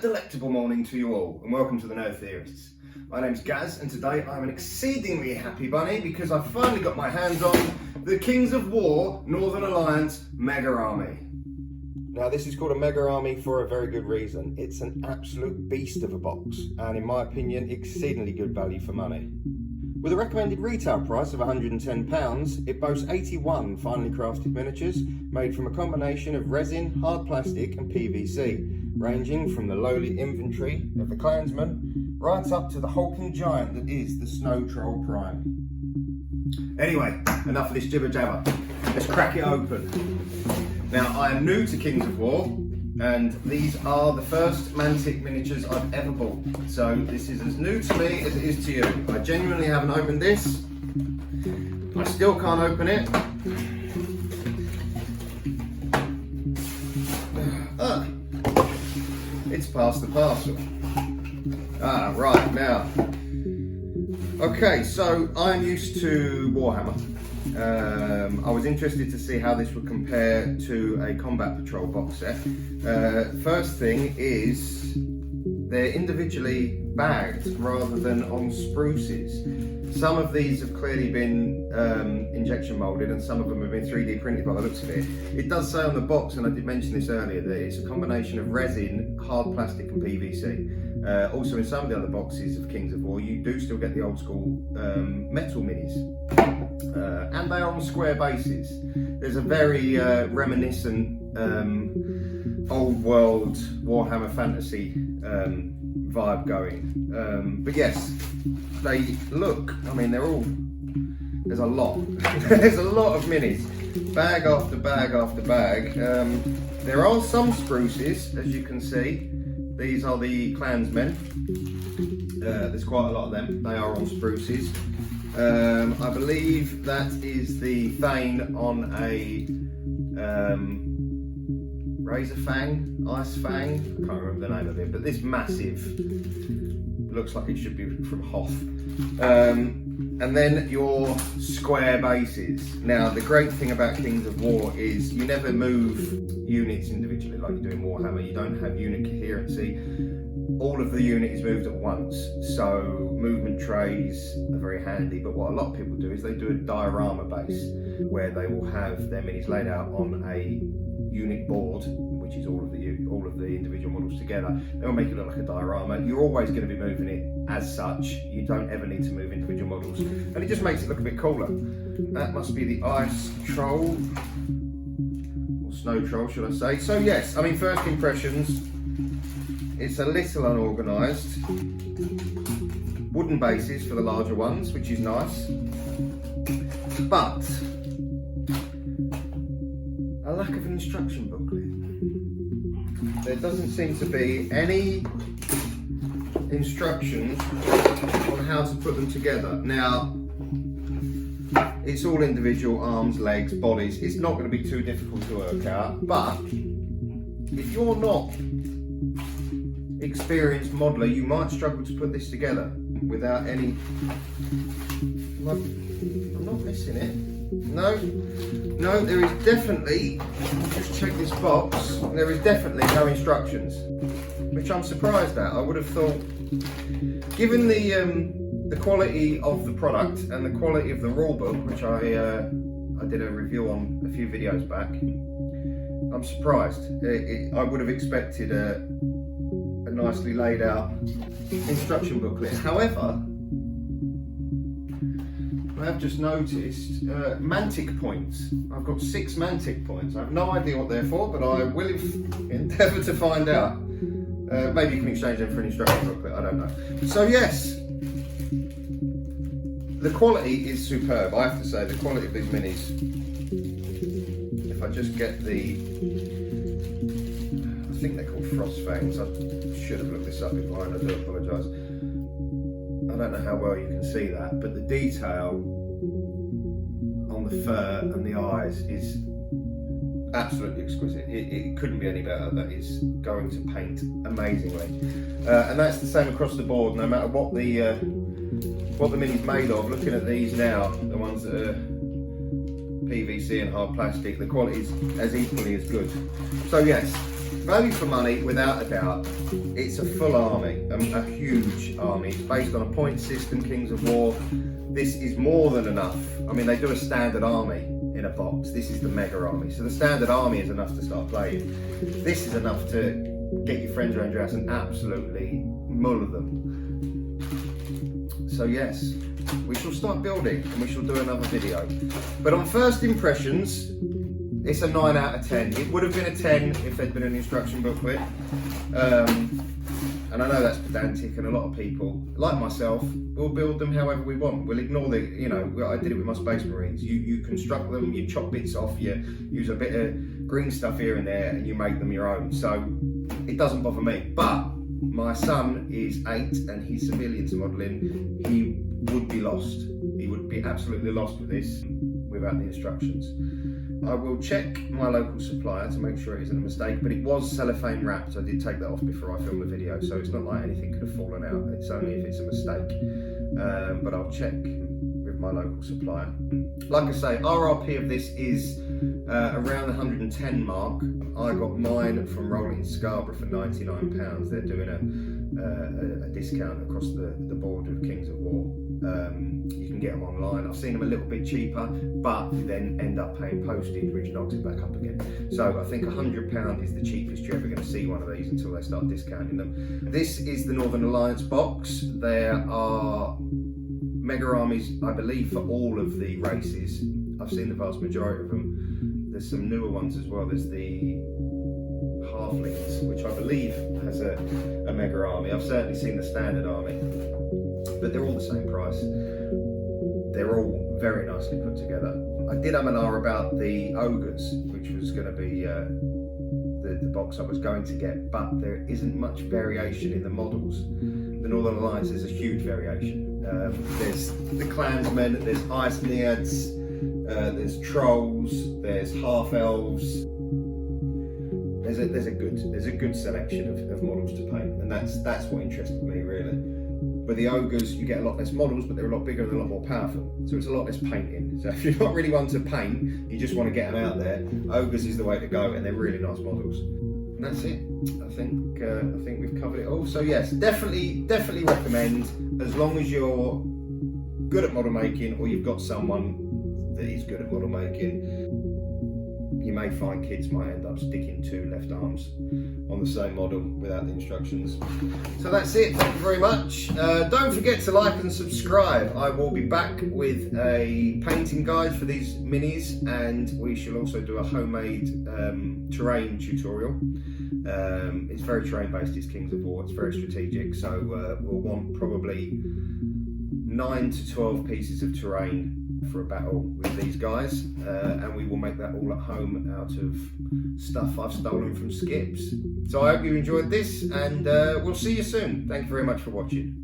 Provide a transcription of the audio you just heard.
delectable morning to you all, and welcome to the Nerd Theorists. My name's Gaz, and today I'm an exceedingly happy bunny because I've finally got my hands on the Kings of War Northern Alliance Mega Army. Now, this is called a Mega Army for a very good reason. It's an absolute beast of a box, and in my opinion, exceedingly good value for money. With a recommended retail price of £110, it boasts 81 finely crafted miniatures made from a combination of resin, hard plastic and PVC, ranging from the lowly infantry of the clansmen right up to the hulking giant that is the Snow Troll Prime. Anyway, enough of this jibber jabber. Let's crack it open. Now, I am new to Kings of War, and these are the first Mantic miniatures I've ever bought. So this is as new to me as it is to you. I genuinely haven't opened this. I still can't open it. It's past the parcel. Right, now. Okay, so I'm used to Warhammer. I was interested to see how this would compare to a Combat Patrol box set. First thing is they're individually bagged rather than on spruces. Some of these have clearly been injection molded and some of them have been 3D printed by the looks of it. It does say on the box, and I did mention this earlier, that it's a combination of resin, hard plastic and PVC. Also in some of the other boxes of Kings of War you do still get the old school metal minis. And they are on square bases. There's a very reminiscent old world Warhammer fantasy vibe going. But yes, they look, I mean, they're all, there's a lot. There's a lot of minis. Bag after bag after bag. There are some spruces, as you can see. These are the clansmen. There's quite a lot of them. They are on spruces. I believe that is the Thane on a Razor Fang, Ice Fang. I can't remember the name of it, but this massive, looks like it should be from Hoth. And then your square bases. Now, the great thing about Kings of War is you never move units individually like you do in Warhammer. You don't have unit coherency. All of the unit is moved at once, so movement trays are very handy. But what a lot of people do is they do a diorama base where they will have their minis laid out on a unit board, which is all of the individual models together. They'll make it look like a diorama. You're always going to be moving it as such. You don't ever need to move individual models, and it just makes it look a bit cooler. That must be the Ice Troll, or Snow Troll, should I say. So yes, I mean, first impressions, it's a little unorganised. Wooden bases for the larger ones, which is nice, but a lack of an instruction booklet. There doesn't seem to be any instructions on how to put them together. Now, it's all individual arms, legs, bodies. It's not going to be too difficult to work out, but if you're not experienced modeler, you might struggle to put this together without any. I'm not missing it. No, there is definitely, just check this box, there is definitely no instructions, which I'm surprised at. I would have thought, given the quality of the product and the quality of the rule book, which I did a review on a few videos back, I'm surprised. I would have expected a nicely laid out instruction booklet. However, I have just noticed Mantic points. I've got 6 Mantic points. I have no idea what they're for, but I will endeavour to find out. Maybe you can exchange them for an instruction booklet, I don't know. So yes, the quality is superb, I have to say. The quality of these minis. If I just get the, I think they're called Frost Fangs. I should have looked this up beforehand, I do apologise. I don't know how well you can see that, but the detail on the fur and the eyes is absolutely exquisite. It couldn't be any better. That is going to paint amazingly, and that's the same across the board. No matter what the mini's made of. Looking at these now, the ones that are PVC and hard plastic, the quality is as equally as good. So yes, Value for money, without a doubt. It's a full army, a huge army. It's based on a point system, Kings of War. This is more than enough. I mean, they do a standard army in a box. This is the mega army. So the standard army is enough to start playing. This is enough to get your friends around your house and absolutely muller them. So yes, we shall start building and we shall do another video. But on first impressions, it's a 9 out of 10. It would have been a 10 if there'd been an instruction booklet. And I know that's pedantic, and a lot of people, like myself, will build them however we want. We'll ignore the, I did it with my Space Marines. You construct them, you chop bits off, you use a bit of green stuff here and there, and you make them your own. So it doesn't bother me. But my son is 8 and he's civilians modelling. He would be lost. He would be absolutely lost with this without the instructions. I will check my local supplier to make sure it isn't a mistake, but it was cellophane wrapped. I did take that off before I filmed the video, so it's not like anything could have fallen out. It's only if it's a mistake. But I'll check with my local supplier. Like I say, RRP of this is around the 110 mark. I got mine from Rolling in Scarborough for £99. They're doing a discount across the board of Kings of War. You can get them online. I've seen them a little bit cheaper, but you then end up paying postage, which knocks it back up again. So I think £100 is the cheapest you're ever going to see one of these until they start discounting them. This is the Northern Alliance box. There are mega armies, I believe, for all of the races. I've seen the vast majority of them. There's some newer ones as well. There's the Halflings, which I believe has a mega army. I've certainly seen the standard army, but they're all the same price. They're all very nicely put together. I did R about the Ogres, which was going to be the box I was going to get, but there isn't much variation in the models. The Northern Alliance is a huge variation. There's the Clansmen, there's Ice Naiads, there's Trolls, there's Half Elves. There's a good selection of models to paint, and that's what interested me really. With the Ogres, you get a lot less models, but they're a lot bigger and a lot more powerful. So it's a lot less painting. So if you're not really one to paint, you just want to get them out there, Ogres is the way to go, and they're really nice models. And that's it. I think we've covered it all. So yes, definitely recommend, as long as you're good at model making or you've got someone that is good at model making. You may find kids might end up sticking 2 left arms on the same model without the instructions. So that's it, thank you very much. Don't forget to like and subscribe. I will be back with a painting guide for these minis, and we shall also do a homemade terrain tutorial. It's very terrain based, it's Kings of War, it's very strategic, so we'll want probably 9 to 12 pieces of terrain for a battle with these guys, and we will make that all at home out of stuff I've stolen from Skips. So I hope you enjoyed this, and we'll see you soon. Thank you very much for watching.